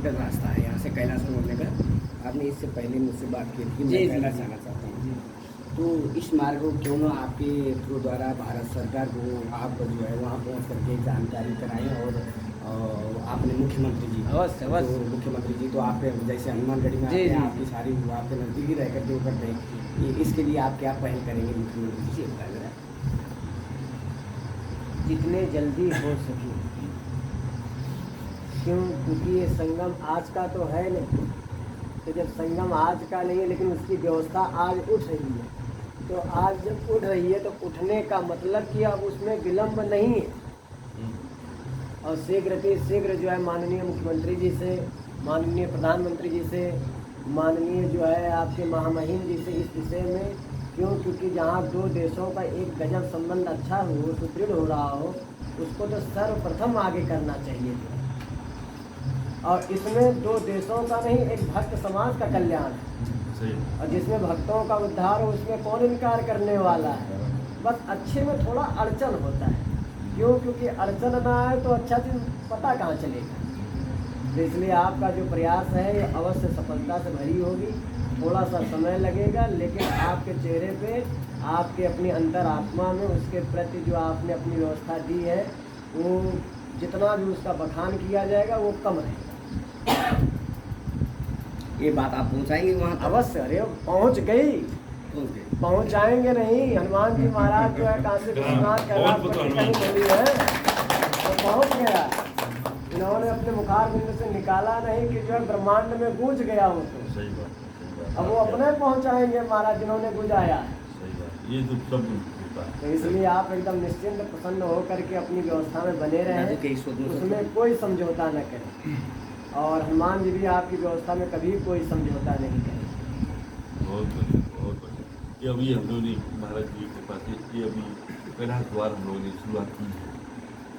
Kilometre रास्ता है यहाँ से कैलाश मोड़ने का। आपने इससे पहले मुझसे बात की थी, मैं कैलाश जाना चाहता हूँ। तो इस मार्ग को क्यों ना आपके थ्रू द्वारा भारत सरकार को आप जो है वहाँ पहुँच करके जानकारी कराएं। और आपने मुख्यमंत्री जी अवश्य अवश्य तो मुख्यमंत्री जी तो आप जैसे हनुमानगढ़ी में आते हैं, आपकी सारी आपके नज़दीकी रह करके वो करते हैं, इसके लिए आप क्या पहल करेंगे मुख्यमंत्री जी बता रहे हैं? जितने जल्दी हो सके, क्यों? क्योंकि ये संगम आज का तो है नहीं, तो जब संगम आज का नहीं है लेकिन उसकी व्यवस्था आज उठ रही है, तो आज जब उठ रही है तो उठने का मतलब कि अब उसमें विलम्ब नहीं है। और शीघ्र जो है माननीय मुख्यमंत्री जी से, माननीय प्रधानमंत्री जी से, माननीय जो है आपके महामहिम जी से इस विषय में, क्योंकि जहाँ दो देशों का एक गजब संबंध अच्छा हो, सुदृढ़ हो रहा हो, उसको तो सर्वप्रथम आगे करना चाहिए था। और इसमें दो देशों का नहीं, एक भक्त समाज का कल्याण है, और जिसमें भक्तों का उद्धार हो उसमें कौन इनकार करने वाला है। बस अच्छे में थोड़ा अड़चन होता है, क्यों? क्योंकि अड़चन ना आए तो अच्छा चीज़ पता कहाँ चलेगा। तो इसलिए आपका जो प्रयास है ये अवश्य सफलता से भरी होगी। थोड़ा सा समय लगेगा, लेकिन आपके चेहरे पे, आपके अपनी अंतरात्मा में उसके प्रति जो आपने अपनी व्यवस्था दी है, वो जितना भी उसका बखान किया जाएगा वो कम रहेगा। ये बात आप पहुँचाएंगे वहाँ? अवश्य, अरे पहुँच गई, पहुँचाएंगे नहीं। हनुमान जी महाराज जो है काशी विश्वनाथ कैलाश कहीं बोली है तो पहुँच गया। इन्होंने अपने मुखार बिंद से निकाला नहीं कि जो है ब्रह्मांड में गूंज गया हो, तो अब वो अपने पहुँचाएंगे महाराज जिन्होंने गुजाया। ये तो सब तो इसलिए आप एकदम निश्चिंत प्रसन्न होकर के अपनी व्यवस्था में बने रहें, उसमें कोई समझौता न करें। और हनुमान जी भी आपकी व्यवस्था में कभी कोई समझौता नहीं करें। बहुत बढ़िया। ये अभी हम लोगों ने महाराज जी के पास ये अभी कैलाश द्वार हम लोगों ने शुरुआत की है।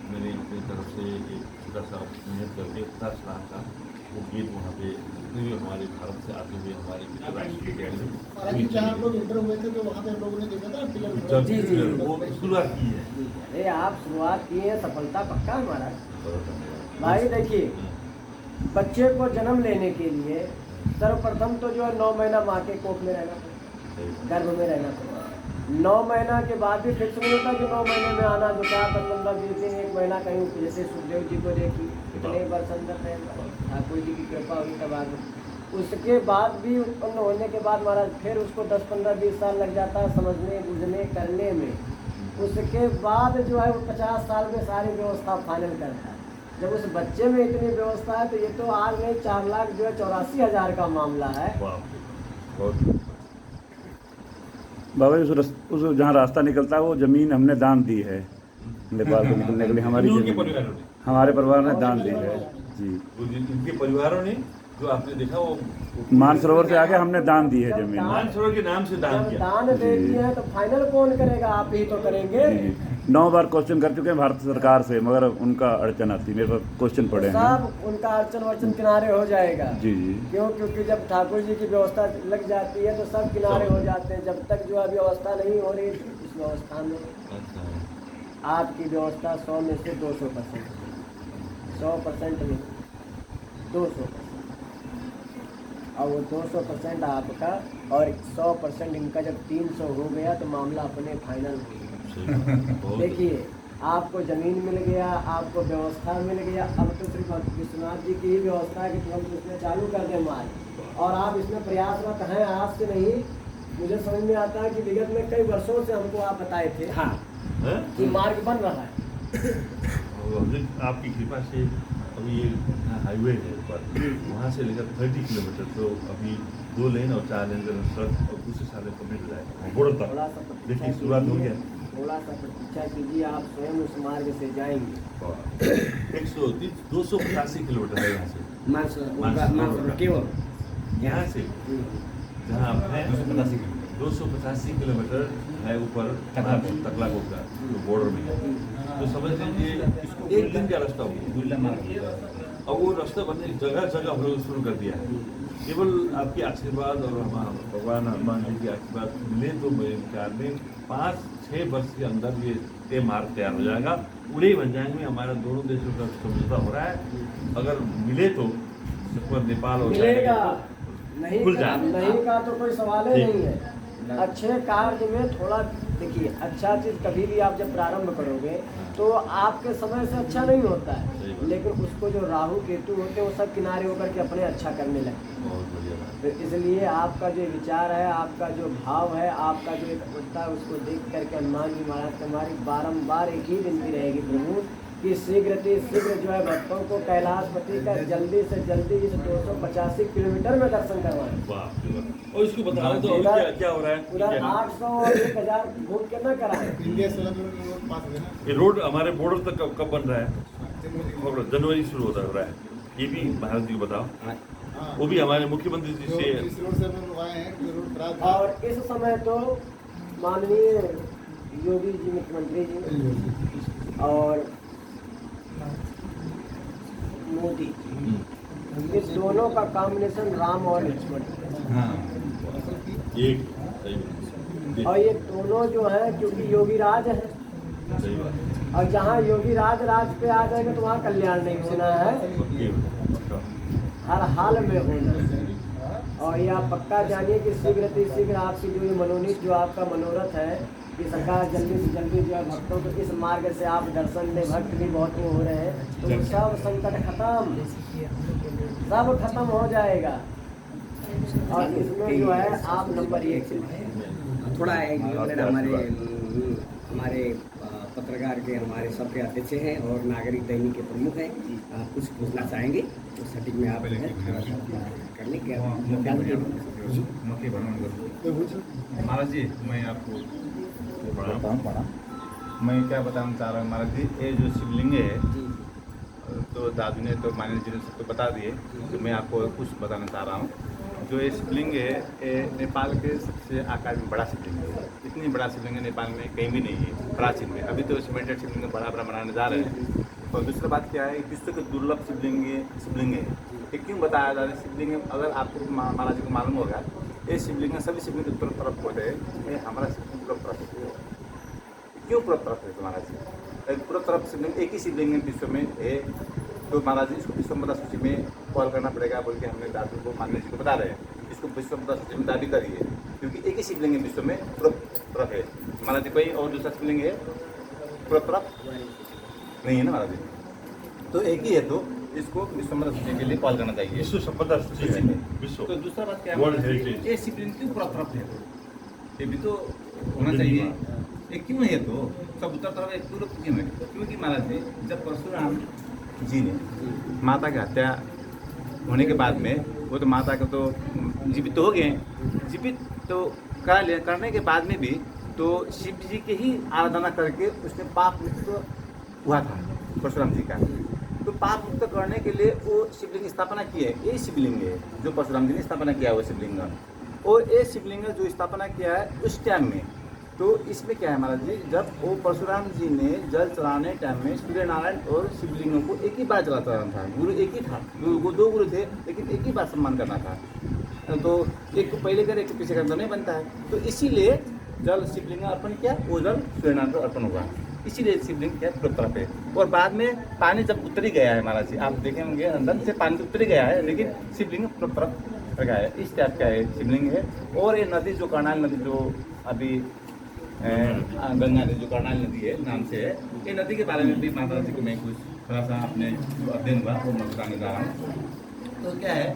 मैंने अपनी तरफ से एक छोटा सा मेहनत करके 50 लाख का वो गेट वहाँ पे जितने भी हमारे भारत से आते हुए हमारे राष्ट्रीय जहाँ लोग इंटर हुए थे तो वहाँ पे लोगों ने देखा था जी वो शुरुआत की है। अरे आप शुरुआत की है, सफलता पक्का है महाराज। भाई देखिए, बच्चे को जन्म लेने के लिए सर्वप्रथम तो जो है 9 महीना माँ के कोख में रहना पड़ेगा, गर्भ में रहना पड़ेगा। 9 महीना के बाद भी फिक्स नहीं होता कि 9 महीने में आना, 2 4 10 15 20 दिन 1 महीना कहीं, जैसे सुखदेव जी को देखी कितने वर्ष अंदर रहेगा, ठाकुर जी की कृपा हुई तब आगे। उसके बाद भी उत्पन्न होने के बाद महाराज फिर उसको 10 15 20 साल लग जाता है समझने बुझने करने में। उसके बाद जो है वो 50 साल में सारी व्यवस्था फाइनल करता है। जब उस बच्चे में इतनी व्यवस्था है तो ये तो आज नहीं 4 लाख जो है 84,000 का मामला है। बाबा जी उस जहाँ रास्ता निकलता है वो ज़मीन हमने दान दी है नेपाल को निकलने के लिए। हमारे परिवार ने दान दी है जी। इनके परिवारों ने जो आपने देखा वो मानसरोवर से आगे हमने दान दी है जमीन। मानसरोवर के नाम से दान किया। दान दे दिए हैं तो फाइनल कौन करेगा? आप ही तो करेंगे। 9 बार क्वेश्चन कर चुके हैं भारत सरकार से, मगर उनका अड़चन आती है। मेरे पास क्वेश्चन पड़े हैं, सब उनका अड़चन किनारे हो जाएगा। जी जी। क्यों? क्योंकि जब ठाकुर जी की व्यवस्था लग जाती है तो सब किनारे हो जाते हैं। जब तक जो व्यवस्था नहीं हो रही इस व्यवस्था में आपकी व्यवस्था 100 में से 200%, 100% में 200%, और वो 200% आपका और 100% इनका जब 300 हो गया तो मामला अपने फाइनल हो गया। देखिए, आपको ज़मीन मिल गया, आपको व्यवस्था मिल गया। अब तो सिर्फ विश्वनाथ जी की ही व्यवस्था है कि तुरंत इसमें चालू कर दें मार्ग, और आप इसमें प्रयासरत हैं आज से नहीं। मुझे समझ में आता है कि विगत में कई वर्षों से हमको आप बताए थे हाँ कि मार्ग बन रहा है। आपकी कृपा से अभी ये हाईवे है ऊपर, वहाँ से लेकर 30 किलोमीटर, तो अभी 2 लेन और 4 लेन का सड़क और दूसरे साल में कम्प्लीट हो जाएगा बॉर्डर तक। देखिए शुरुआत हो गया। थोड़ा सा प्रतीक्षा कीजिए, आप स्वयं उस मार्ग से जाएंगे। 285 किलोमीटर है यहाँ से मानसरोवर केवल यहाँ से जहाँ आप हैं 285 किलोमीटर है ऊपर तकला को का जो बॉर्डर में है। तो समझ लीजिए इसको 1 दिन का रास्ता होगा। अब वो रास्ता बनने जगह जगह हम लोग शुरू कर दिया है। केवल आपके आशीर्वाद और हमारा भगवान हनुमान जी के आशीर्वाद मिले तो मेरे विचार में 5-6 वर्ष के अंदर ये मार्ग तैयार हो जाएगा। उड़े बन जाएंगे। हमारा दोनों देशों का समझौता हो रहा है, अगर मिले तो उसके बाद नेपाल और मिलेगा। चाइना नहीं खुल का, जाए। नहीं का तो कोई सवाल ही ठीक। नहीं है। अच्छे कार्य में थोड़ा देखिए, अच्छा चीज़ कभी भी आप जब प्रारंभ करोगे तो आपके समय से अच्छा नहीं होता सही है, बात। लेकिन उसको जो राहु केतु होते हैं वो सब किनारे होकर के अपने अच्छा करने लगते हैं। बहुत बढ़िया बात। तो इसलिए आपका जो विचार है, आपका जो भाव है, आपका जो एक होता है, उसको देख करके हनुमान जी महाराज हमारी बारंबार एक ही विनती रहेगी प्रभु कि शीघ्र जो है भक्तों को कैलाशपति का जल्दी से जल्दी इस 285 किलोमीटर में दर्शन करवाएं। बाप रे बाप। और इसको बताओ तो अभी उधर- क्या क्या हो रहा है? उधर क्या- 800 और 1000 घूम के न कराएं। इंडिया 16 किलोमीटर पास है ना। ये रोड हमारे बॉर्डर तक कब बन रहा है? हाँ। जनवरी शुरू होता हो रहा है। ये भी महाराज जी को बताओ। वो भी हमारे मुख्यमंत्री जी जो से इस रोड से हम लोग आए हैं, जो रोड खराब था। और इस समय तो माननीय योगी जी मुख्यमंत्री जी और मोदी, इस दोनों का कॉम्बिनेशन राम और लक्ष्मण है। हाँ एक सही और ये दोनों जो है क्योंकि योगी राज है, सही बात। और जहाँ योगी राज पे आ जाएगा तो वहाँ कल्याण नहीं होना है, पक्की पक्का। हर हाल में होना है। और ये आप पक्का जानिए कि शीघ्र आपकी जो ये मनोनीत जो आपका मनोरथ है कि सरकार जल्दी से जल्दी जो है भक्तों को इस मार्ग से आप दर्शन दें, भक्त भी बहुत वो हो रहे हैं, तो वो सब संकट खत्म, सब खत्म हो जाएगा। और इसमें जो है आप नंबर 1 थोड़ा एक हमारे पत्रकार के हमारे सबके अध्यक्ष हैं और नागरिक दैनिक के प्रमुख हैं, कुछ पूछना चाहेंगे तो सटीक में आप करने के महाराज जी, मैं आपको मैं क्या बताना चाह रहा हूँ महाराज जी, ये जो शिवलिंग है तो दादू ने तो माननीय जी ने सबको बता दिए, तो मैं आपको कुछ बताना चाह रहा हूँ। जो ये शिवलिंग है ये नेपाल के सबसे आकार में बड़ा शिवलिंग है। इतनी बड़ा शिवलिंग है नेपाल में कहीं भी नहीं है प्राचीन में। अभी तो सीमेंटेड शिवलिंग बड़ा बनाने जा रहे हैं। और दूसरी बात क्या है, विश्व के दुर्लभ शिवलिंग है। ये क्यों बताया जा रहा है शिवलिंग है? अगर आपको महाराज जी को मालूम होगा, ये शिवलिंग सभी शिवलिंग उत्तर तरफ होते हैं, ये हमारा शिवलिंग पूर्व तरफ है। क्यों पूर्व तरफ है तुम्हारा जी? पूर्व तरफ शिवलिंग एक ही शिवलिंग है विश्व में है, तो महाराज जी इसको विश्वम्बरा सूची में कॉल करना पड़ेगा बोल के हमने दादू को माननीय जी को बता रहे हैं। इसको विश्वम्बरा सूची में दाबी करिए, क्योंकि एक ही शिवलिंग है विश्व में पूर्व तरफ है। महाराज जी कोई और दूसरा शिवलिंग है पूर्व तरफ नहीं है ना महाराज जी, तो एक ही है, तो इसको विश्वम्बरा सूची के लिए कॉल करना चाहिए। विश्व संपदा सूची में विश्व तो दूसरा बात क्या वर्ल्ड है, हेरिटेज। ये शिवलिंग क्यों पूरा तरफ है? ये भी तो होना चाहिए। ये क्यों है? तो सब उत्तर तरफ एक पूर्व क्यों है? क्योंकि महाराज जी जब परशुराम जी ने माता की हत्या होने के बाद में, वो तो माता को तो जीवित तो हो गए, जीवित तो करने के बाद में भी तो शिव जी के ही आराधना करके उसने पाप मुक्त हुआ था परशुराम जी का। तो पाप मुक्त करने के लिए वो शिवलिंग स्थापना की है। ये शिवलिंग है जो परशुराम जी ने स्थापना किया है, वो शिवलिंग। और ये शिवलिंग जो स्थापना किया है उस टाइम में, तो इसमें क्या है महाराज जी, जब वो परशुराम जी ने जल चढ़ाने टाइम में सूर्य नारायण और शिवलिंगों को एक ही बार चढ़ाता था। गुरु एक ही था, दो गुरु थे लेकिन एक ही बार सम्मान करना था। तो एक को पहले करे एक को पीछे करना नहीं बनता है, तो इसीलिए जल शिवलिंग अर्पण किया, वो जल सूर्यनारायण को अर्पण हुआ, इसीलिए शिवलिंग क्या पूर्व तरफ है। और बाद में पानी जब उतर ही गया है महाराज जी, आप देखेंगे अंदर से पानी तो उतर ही गया है, लेकिन शिवलिंग पूर्व तरफ रखा है। इस टाइप का है शिवलिंग है। और ये नदी जो कर्नाल नदी जो अभी गंगा नदी जो कर्नाल नदी है नाम से है, ये नदी के बारे में भी माता जी को मैं कुछ थोड़ा सा अपने जो अध्ययन हुआ वो मैं बताने जा रहा हूँ। तो क्या है,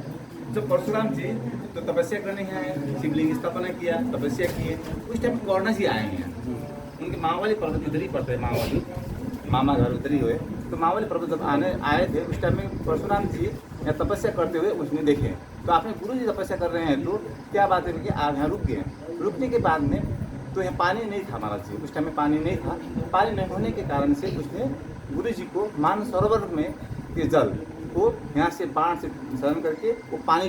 जब परशुराम जी तो तपस्या करने आए, शिवलिंग स्थापना किया, तपस्या किए, उस टाइम कर्ण जी आए हैं। उनके मावाली पर्वत उधर ही पड़ते हैं, मावाली मामा घर उधर ही हुए। तो मावाली पर्वत जब आए थे उस टाइम में परशुराम जी यहाँ तपस्या करते हुए उसने देखे। तो आपने गुरु जी तपस्या कर रहे हैं, तो क्या बात है कि आप यहाँ रुक गए। रुकने के बाद में तो यहाँ पानी नहीं था महाराज जी, उस टाइम में पानी नहीं था। पानी नहीं होने के कारण से उसने गुरु जी को मान सरोवर में के जल को यहाँ से बाण से शरण करके वो पानी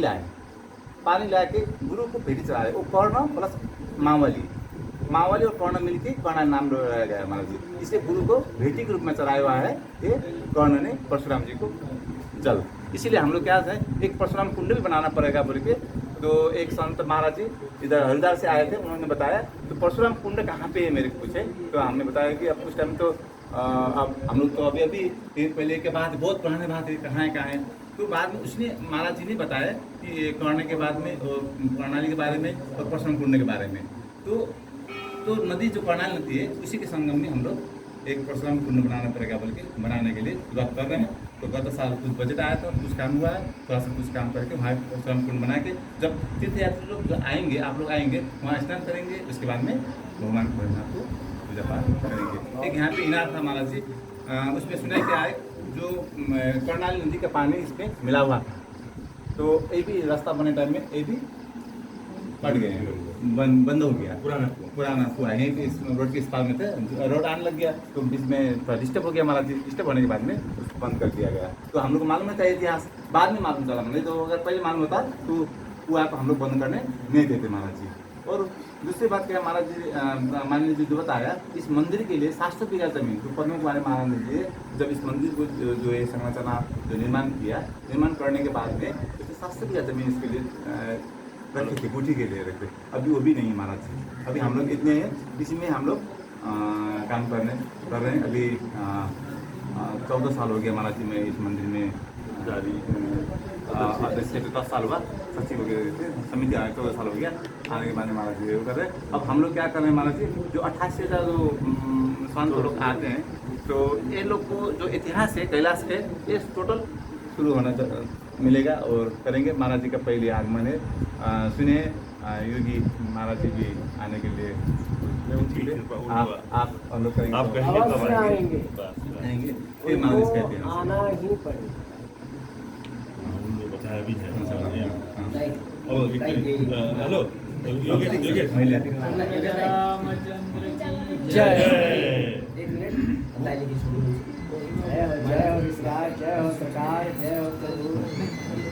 ला के गुरु को भेटी चढ़ाए। वो कर्ण प्लस मावली और कर्ण मिलकर कर्ण नाम लगाया गया महाराज जी। इसलिए गुरु को भेटी के रूप में चढ़ाया हुआ है ये कर्ण ने परशुराम जी को जल। इसीलिए हम लोग क्या है, एक परशुराम कुंड भी बनाना पड़ेगा बोल के। तो एक संत महाराज जी इधर हरिद्वार से आए थे, उन्होंने बताया तो परशुराम कुंड कहाँ पे है मेरे को पूछे। तो हमने बताया कि अब उस टाइम तो अब हम लोग तो अभी पहले के बाद बहुत पुराने बात है कहाँ है। तो बाद में उसने महाराज जी ने बताया कि करने के बाद में प्रणाली के बारे में और परशुराम कुंड के बारे में। तो नदी जो कर्णाली नदी है उसी के संगम में हम लोग एक परशुराम कुंड बनाना पड़ेगा बोल के बनाने के लिए शुरुआत कर रहे हैं। तो गत साल कुछ बजट आया था, कुछ काम हुआ है, थोड़ा सा कुछ काम करके वहाँ परशुराम कुंड बना के जब तीर्थयात्री लोग जो आएंगे, आप लोग आएंगे वहाँ स्नान करेंगे, उसके बाद में भगवान भोलेनाथ को पूजा पाठ करेंगे। एक यहाँ पे इनार था महाराज जी, उसमें सुना क्या है जो कर्णाली नदी का पानी इसमें मिला हुआ था, तो ये भी रास्ता बने टाइम में ये भी कट गए हैं, बंद हो गया पुराना कुआ यहीं पे इस रोड के इस पार में थे, रोड आने लग गया तो बीच में थोड़ा डिस्टर्ब हो गया हमारा। डिस्टर्ब होने के बाद में उसको बंद कर दिया गया। तो हम लोग को मालूम था इतिहास, बाद में मालूम चला, नहीं तो अगर पहले मालूम होता तो कुआ को हम लोग बंद करने नहीं देते महाराज जी। और दूसरी बात क्या महाराज जी माननीय जी जो बताया, इस मंदिर के लिए 700 बीघा जमीन तो प्रमुख वाले महाराज जी जब इस मंदिर को जो ये संरचना जो निर्माण करने के बाद में 700 बीघा जमीन इसके लिए रखे थे, बूटी के लिए रखे। अभी वो भी नहीं महाराज जी, अभी हम लोग इतने हैं, इसी में हम लोग काम कर रहे हैं। अभी 14 साल हो गया महाराज जी में इस मंदिर में जारी, 10 साल हुआ सचिव वगैरह थे, समिति आए 14 साल हो गया, आने के बाद में महाराज जी वो कर रहे हैं। अब हम लोग क्या कर रहे हैं महाराज जी, जो 88,000 जो संत लोग आते हैं, तो ये लोग को जो इतिहास है कैलाश के ये टोटल शुरू होना मिलेगा और करेंगे। महाराज जी का पहले आगमन है, सुने योगी महाराज जी भी आने के लिए आप हम लोग करेंगे, आप अवश्य आएंगे, आएंगे फिर महाराज कहते हैं आना ही पड़ेगा। उनको बताया भी है। Right. और हेलो योगेश जय एक मिनट बताइए कि शुरू जय हो विश्राज, जय हो सरकार, जय हो प्रभु।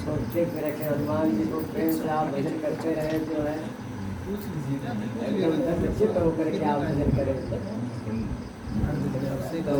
छोटे पे रखे हनुमान जी को प्रेम से आप भजन करते रहे, जो है एकदम चित्त होकर के आप भजन करें। तो